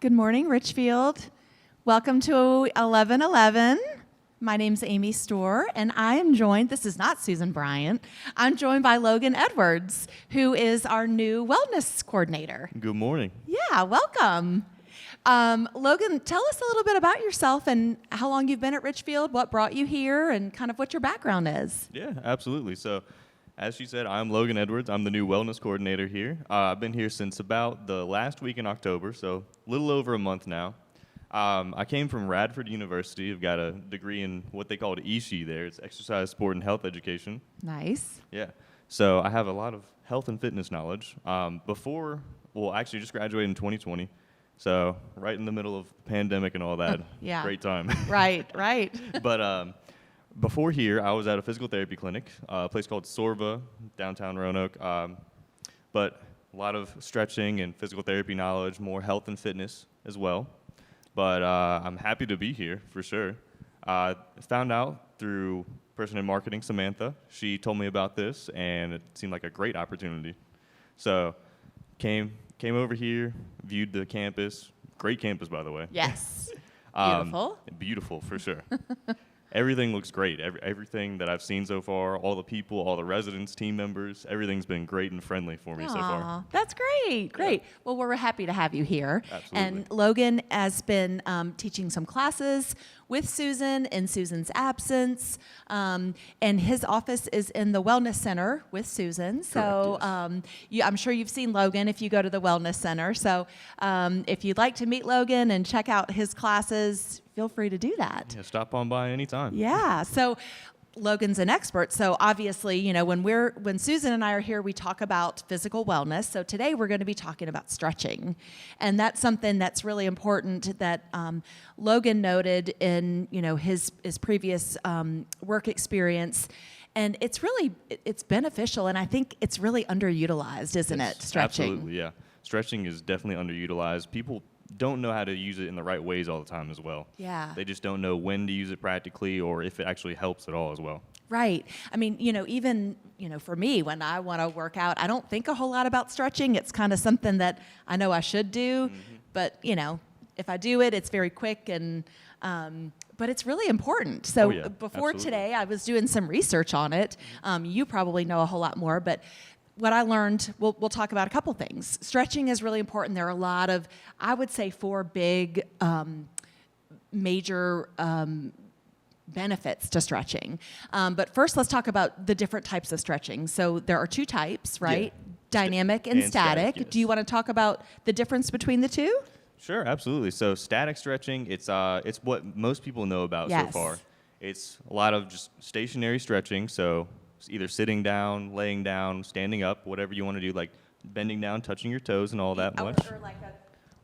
Good morning, Richfield. Welcome to 1111. My name's Amy Stoehr, and I am joined, this is not Susan Bryant, I'm joined by Logan Edwards, who is our new wellness coordinator. Good morning. Yeah, welcome. Logan, tell us a little bit about yourself and how long you've been at Richfield, what brought you here, and kind of what your background is. Yeah, absolutely. So, as she said, I'm Logan Edwards. I'm the new wellness coordinator here. I've been here since about the last week in October, so a little over a month now. I came from Radford University. I've got a degree in what they call ESHE there. It's exercise, sport, and health education. Nice. Yeah. So I have a lot of health and fitness knowledge. Actually just graduated in 2020. So right in the middle of the pandemic and all that. Yeah. Great time. Right. But before here, I was at a physical therapy clinic, a place called Sorva, downtown Roanoke. But a lot of stretching and physical therapy knowledge, more health and fitness as well. But I'm happy to be here, for sure. Found out through person in marketing, Samantha. She told me about this, and it seemed like a great opportunity. So came over here, viewed the campus. Great campus, by the way. Yes. Beautiful. Beautiful, for sure. Everything looks great. Everything that I've seen so far, all the people, all the residents, team members, everything's been great and friendly for me so far. That's great. Yeah. Well, we're happy to have you here. Absolutely. And Logan has been teaching some classes with Susan in Susan's absence. And his office is in the Wellness Center with Susan. So Correct, yes. I'm sure you've seen Logan if you go to the Wellness Center. So if you'd like to meet Logan and check out his classes, feel free to do that. Yeah, stop on by anytime. Yeah. So Logan's an expert. So obviously, when Susan and I are here, we talk about physical wellness. So today we're going to be talking about stretching. And that's something that's really important that Logan noted in, his previous work experience. And it's beneficial. And I think it's really underutilized, isn't it? Stretching. Absolutely, yeah. Stretching is definitely underutilized. People don't know how to use it in the right ways all the time as well. Yeah. They just don't know when to use it practically or if it actually helps at all as well. Right. I mean, even, for me, when I want to work out, I don't think a whole lot about stretching. It's kind of something that I know I should do, but, if I do it, it's very quick and, but it's really important. So before absolutely. Today, I was doing some research on it. You probably know a whole lot more, but what I learned, we'll talk about a couple things. Stretching is really important. There are a lot of, I would say, 4 big major benefits to stretching. But first, let's talk about the different types of stretching. So there are 2 types, right? Yeah. Dynamic and static. Yes. Do you want to talk about the difference between the 2? Sure, absolutely. So static stretching, it's what most people know about Yes. so far. It's a lot of just stationary stretching, so it's either sitting down, laying down, standing up, whatever you want to do, like bending down, touching your toes and all that much. Or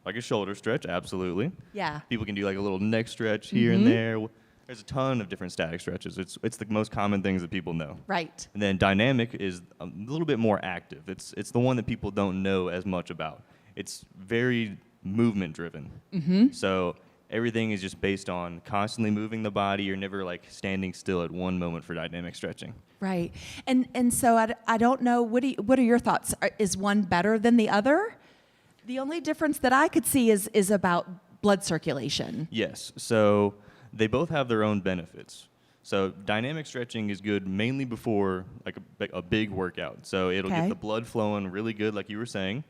Like a shoulder stretch, absolutely. yeah. People can do like a little neck stretch here and there. There's a ton of different static stretches. It's the most common things that people know. Right. And then dynamic is a little bit more active. It's the one that people don't know as much about. It's very movement driven. So everything is just based on constantly moving the body. You're never like standing still at one moment for dynamic stretching. Right. And so I don't know, what are your thoughts? Is one better than the other? The only difference that I could see is about blood circulation. Yes. So they both have their own benefits. So dynamic stretching is good mainly before like a big workout. So it'll get the blood flowing really good, like you were saying.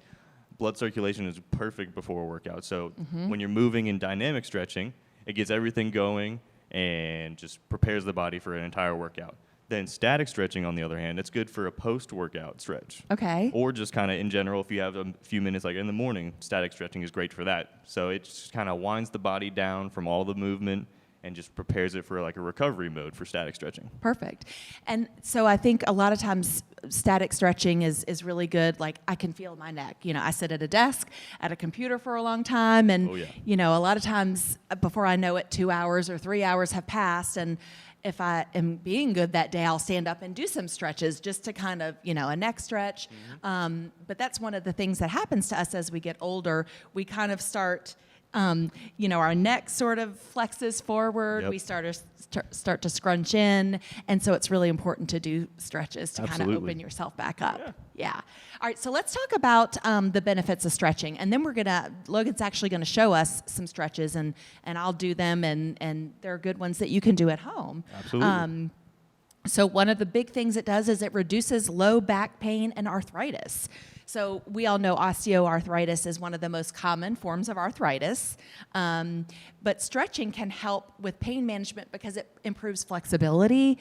Blood circulation is perfect before a workout. So when you're moving in dynamic stretching, it gets everything going and just prepares the body for an entire workout. Then static stretching, on the other hand, it's good for a post-workout stretch. Okay. Or just kind of in general, if you have a few minutes like in the morning, static stretching is great for that. So it just kind of winds the body down from all the movement and just prepares it for like a recovery mode for static stretching. Perfect. And so I think a lot of times static stretching is really good. Like I can feel my neck. I sit at a desk at a computer for a long time and, a lot of times before I know it, 2 hours or 3 hours have passed. And if I am being good that day, I'll stand up and do some stretches just to kind of, a neck stretch. But that's one of the things that happens to us as we get older. We kind of start Our neck sort of flexes forward. Yep. We start to scrunch in. And so it's really important to do stretches to kind of Absolutely. open yourself back up. Yeah. All right, so let's talk about the benefits of stretching. And then Logan's actually going to show us some stretches, and I'll do them, and they're good ones that you can do at home. Absolutely. So one of the big things it does is it reduces low back pain and arthritis. So we all know osteoarthritis is one of the most common forms of arthritis, but stretching can help with pain management because it improves flexibility.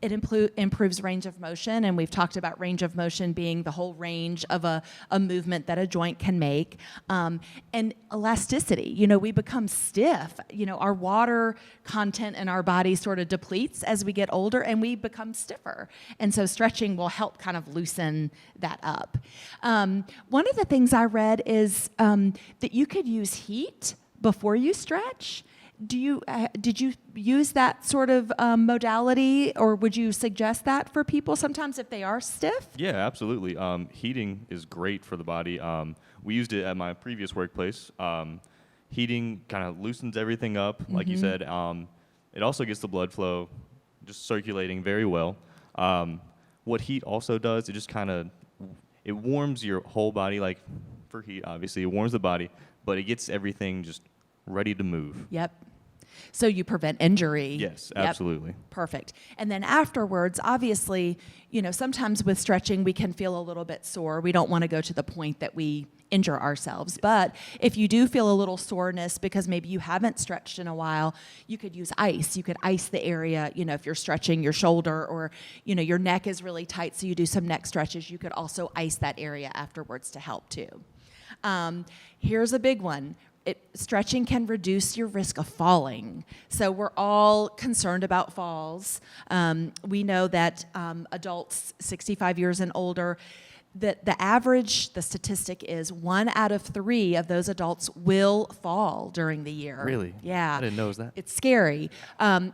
It improves range of motion, and we've talked about range of motion being the whole range of a movement that a joint can make. And elasticity, we become stiff. Our water content in our body sort of depletes as we get older, and we become stiffer. And so stretching will help kind of loosen that up. One of the things I read is that you could use heat before you stretch. Did you use that sort of modality, or would you suggest that for people sometimes if they are stiff? Yeah, absolutely. Heating is great for the body. We used it at my previous workplace. Heating kind of loosens everything up, like you said. It also gets the blood flow just circulating very well. What heat also does, it just it warms your whole body. Like for heat, obviously, it warms the body, but it gets everything just ready to move. Yep. So you prevent injury. Yes, Yep. absolutely. Perfect. And then afterwards, obviously, sometimes with stretching, we can feel a little bit sore. We don't want to go to the point that we injure ourselves. But if you do feel a little soreness because maybe you haven't stretched in a while, you could use ice. You could ice the area, if you're stretching your shoulder, or, your neck is really tight, so you do some neck stretches. You could also ice that area afterwards to help too. Here's a big one. Stretching can reduce your risk of falling. So we're all concerned about falls. We know that adults 65 years and older, the statistic is 1 out of 3 of those adults will fall during the year. Really? Yeah. I didn't know it was that. It's scary.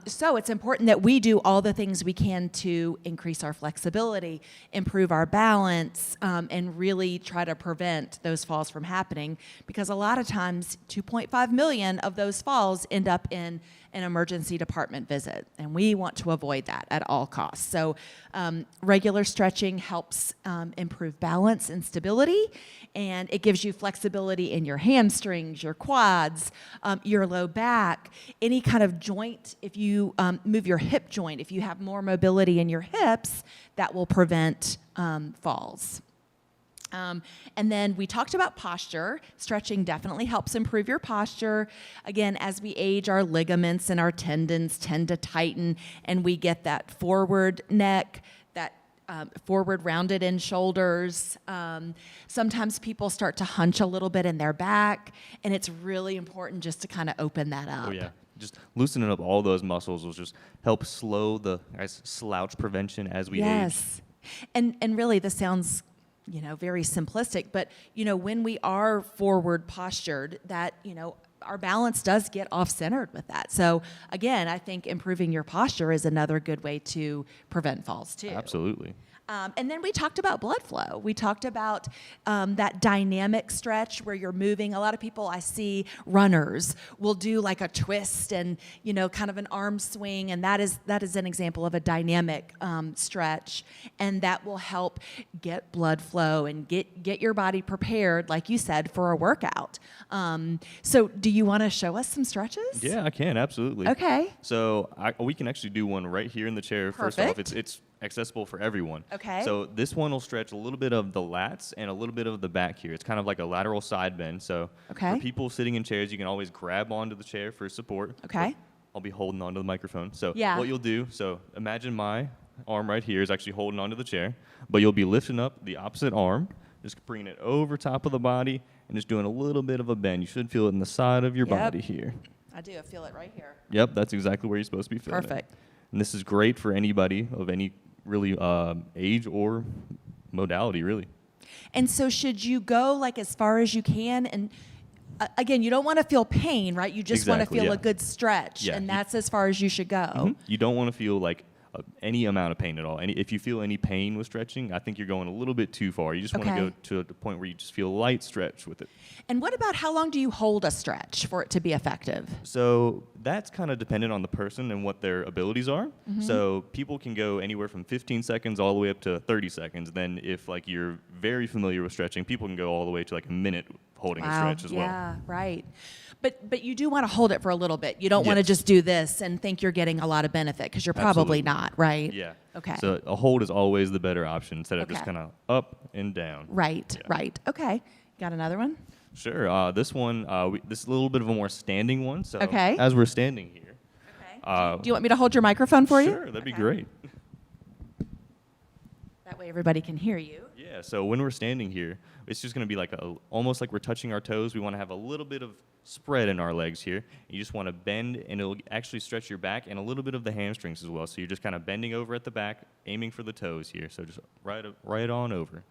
So it's important that we do all the things we can to increase our flexibility, improve our balance, and really try to prevent those falls from happening, because a lot of times 2.5 million of those falls end up in an emergency department visit, and we want to avoid that at all costs. So regular stretching helps improve balance and stability, and it gives you flexibility in your hamstrings, your quads, your low back, any kind of joint. If you move your hip joint, if you have more mobility in your hips, that will prevent falls. And then we talked about posture. Stretching definitely helps improve your posture. Again, as we age, our ligaments and our tendons tend to tighten, and we get that forward neck, that forward rounded in shoulders. Sometimes people start to hunch a little bit in their back, and it's really important just to kind of open that up. Oh, yeah. Just loosening up all those muscles will just help slow the slouch prevention as we age. Yes. And really, this sounds very simplistic, but, when we are forward postured, that, our balance does get off-centered with that. So, again, I think improving your posture is another good way to prevent falls, too. Absolutely. And then we talked about blood flow. We talked about that dynamic stretch where you're moving. A lot of people I see, runners, will do like a twist and, kind of an arm swing. And that is an example of a dynamic stretch. And that will help get blood flow and get your body prepared, like you said, for a workout. So do you want to show us some stretches? Yeah, I can. Absolutely. Okay. So we can actually do one right here in the chair. First off, Perfect. it's accessible for everyone. Okay. So this one will stretch a little bit of the lats and a little bit of the back here. It's kind of like a lateral side bend. So Okay. for people sitting in chairs, you can always grab onto the chair for support. Okay. I'll be holding onto the microphone. So Yeah. what you'll do, so imagine my arm right here is actually holding onto the chair, but you'll be lifting up the opposite arm, just bringing it over top of the body and just doing a little bit of a bend. You should feel it in the side of your Yep. body here. I do. I feel it right here. Yep, that's exactly where you're supposed to be feeling it. Perfect. And this is great for anybody of any really age or modality, really. And so should you go like as far as you can? And again, you don't want to feel pain, right? You just want to Exactly, feel yeah. a good stretch, Yeah, and you- that's as far as you should go. You don't want to feel like any amount of pain at all. If you feel any pain with stretching, I think you're going a little bit too far. You just want to Okay. go to the point where you just feel light stretch with it. And what about how long do you hold a stretch for it to be effective? So that's kind of dependent on the person and what their abilities are. Mm-hmm. So people can go anywhere from 15 seconds all the way up to 30 seconds. Then if like you're very familiar with stretching, people can go all the way to like a minute holding a stretch as well. Yeah, right. But you do want to hold it for a little bit. You don't want to Yes. just do this and think you're getting a lot of benefit because you're probably Absolutely. not, right? Yeah. Okay. So a hold is always the better option instead of just Okay. kind of up and down. Right, Yeah. right. Okay. Got another one? Sure. This one, this is a little bit of a more standing one. So Okay. as we're standing here. Okay. Do you want me to hold your microphone for you? Sure, that'd be Okay. great. That way everybody can hear you. Yeah, so when we're standing here, it's just going to be like almost like we're touching our toes. We want to have a little bit of spread in our legs here. You just want to bend, and it'll actually stretch your back and a little bit of the hamstrings as well. So you're just kind of bending over at the back, aiming for the toes here. So just right on over.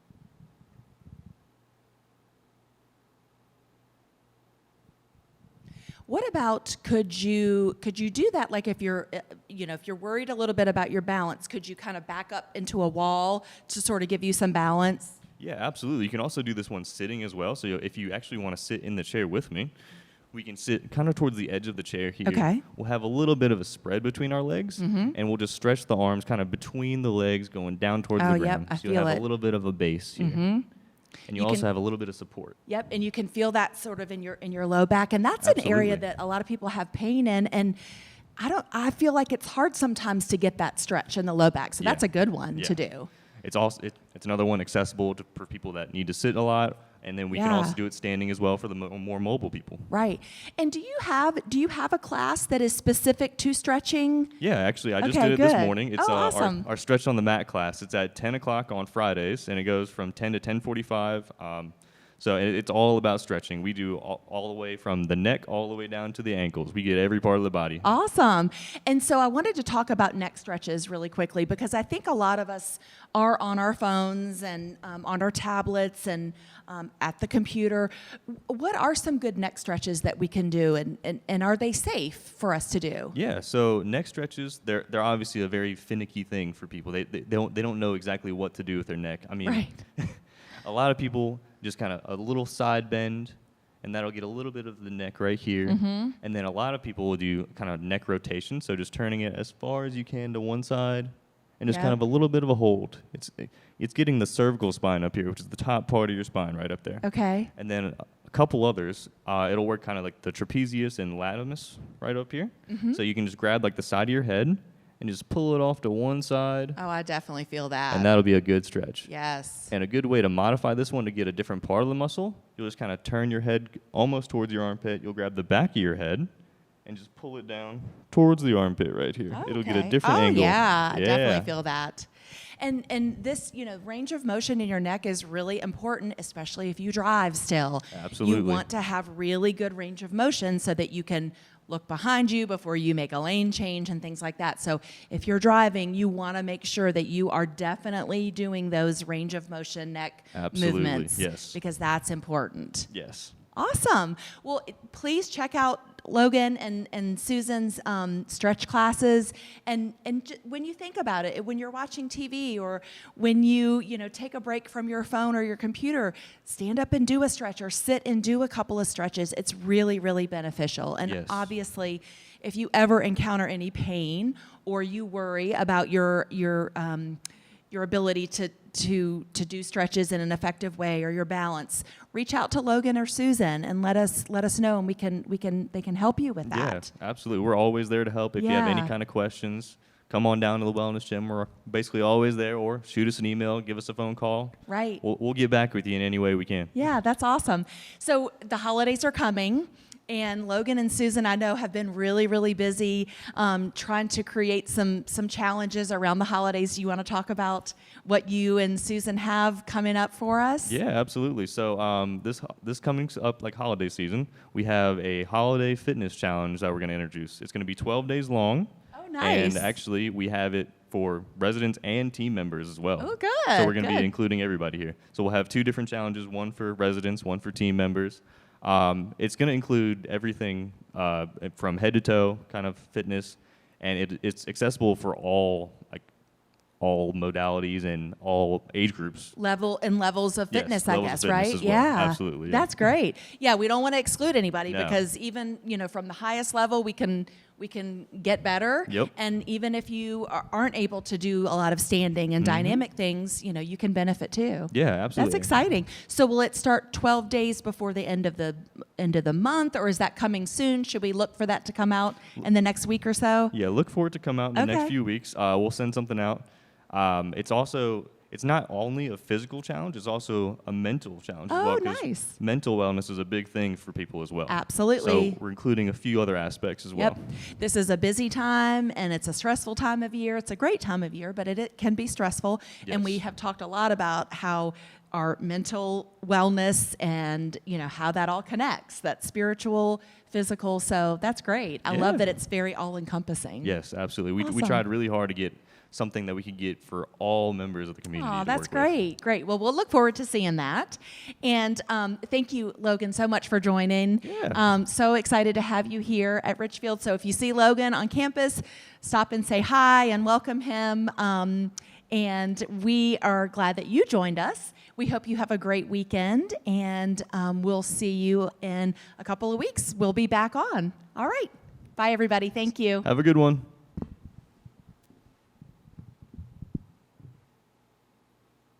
What about could you do that like if you're if you're worried a little bit about your balance, could you kind of back up into a wall to sort of give you some balance? Yeah, absolutely. You can also do this one sitting as well. So if you actually want to sit in the chair with me, we can sit kind of towards the edge of the chair here. Okay. We'll have a little bit of a spread between our legs, and we'll just stretch the arms kind of between the legs going down towards Oh, the yep, ground. I So you'll feel have it. a little bit of a base here. And you You also can- have a little bit of support. Yep, and you can feel that sort of in your low back, and that's an area Absolutely. that a lot of people have pain in, and I feel like it's hard sometimes to get that stretch in the low back. So that's Yeah. a good one to Yeah. do. It's also it's another one accessible for people that need to sit a lot, and then we can Yeah. also do it standing as well for the more mobile people. Right. And do you have a class that is specific to stretching? Yeah, actually, I just Okay, did it this good. morning. It's Oh, awesome. our Stretch on the Mat class. It's at 10 o'clock on Fridays, and it goes from 10 to 10:45. So it's all about stretching. We do all the way from the neck all the way down to the ankles. We get every part of the body. Awesome. And so I wanted to talk about neck stretches really quickly because I think a lot of us are on our phones and on our tablets and at the computer. What are some good neck stretches that we can do, and are they safe for us to do? Yeah, so neck stretches, they're obviously a very finicky thing for people. They don't know exactly what to do with their neck. I mean, Right. a lot of people just kind of a little side bend, and that'll get a little bit of the neck right here. Mm-hmm. And then a lot of people will do kind of neck rotation, so just turning it as far as you can to one side, and just Yeah. kind of a little bit of a hold. It's getting the cervical spine up here, which is the top part of your spine right up there. Okay. And then a couple others, it'll work kind of like the trapezius and latimus right up here. Mm-hmm. So you can just grab like the side of your head and just pull it off to one side, Oh, I definitely feel that. and that'll be a good stretch. Yes. And a good way to modify this one to get a different part of the muscle, you'll just kind of turn your head almost towards your armpit. You'll grab the back of your head and just pull it down towards the armpit right here. It'll get a Okay. different oh, angle. Yeah, I definitely feel that. And this, range of motion in your neck is really important, especially if you drive still. Absolutely. You want to have really good range of motion so that you can look behind you before you make a lane change and things like that. So if you're driving, you want to make sure that you are definitely doing those range of motion neck Absolutely, movements. yes. Because that's important. Yes. Awesome. Well, please check out Logan and Susan's stretch classes. And when you think about it, when you're watching TV or when you take a break from your phone or your computer, stand up and do a stretch or sit and do a couple of stretches. It's really, really beneficial. And Yes. obviously, if you ever encounter any pain or you worry about your ability to do stretches in an effective way or your balance, reach out to Logan or Susan and let us know, and they can help you with that. Yeah, absolutely. We're always there to help. If you have any Yeah. kind of questions, come on down to the wellness gym. We're basically always there, or shoot us an email, give us a phone call. Right. We'll get back with you in any way we can. Yeah, that's awesome. So the holidays are coming, and Logan and Susan, I know, have been really, really busy trying to create some challenges around the holidays. Do you want to talk about what you and Susan have coming up for us? Yeah, absolutely. So this coming up like holiday season, we have a holiday fitness challenge that we're going to introduce. It's going to be 12 days long. Oh, nice. And actually, we have it for residents and team members as well. Oh, good, So we're going to good. be including everybody here. So we'll have two different challenges, one for residents, one for team members. It's going to include everything from head to toe kind of fitness. and it's accessible for all modalities and all age groups. Levels of Yes, fitness, I levels of guess, fitness right? as well. Yeah. Absolutely, yeah. That's great. Yeah, we don't want to exclude anybody No. because even, from the highest level, we can get better. Yep. And even if you aren't able to do a lot of standing and dynamic things, you can benefit too. Yeah, absolutely. That's exciting. So will it start 12 days before the end of the month, or is that coming soon? Should we look for that to come out in the next week or so? Yeah, look for it to come out in the next Okay. few weeks. We'll send something out. It's not only a physical challenge, it's also a mental challenge as Oh, well. 'Cause nice. mental wellness is a big thing for people as well. Absolutely. So we're including a few other aspects as well. Yep. This is a busy time and it's a stressful time of year. It's a great time of year, but it can be stressful. And we Yes. have talked a lot about how our mental wellness and, how that all connects, that spiritual, physical. So that's great. I love Yeah. that it's very all encompassing. Yes, absolutely. We Awesome. tried really hard to get something that we could get for all members of the community. Oh, to that's work with. great. Great. Well, we'll look forward to seeing that. And thank you, Logan, so much for joining. Yeah. So excited to have you here at Richfield. So if you see Logan on campus, stop and say hi and welcome him. And we are glad that you joined us. We hope you have a great weekend, and we'll see you in a couple of weeks. We'll be back on. All right. Bye, everybody. Thank you. Have a good one.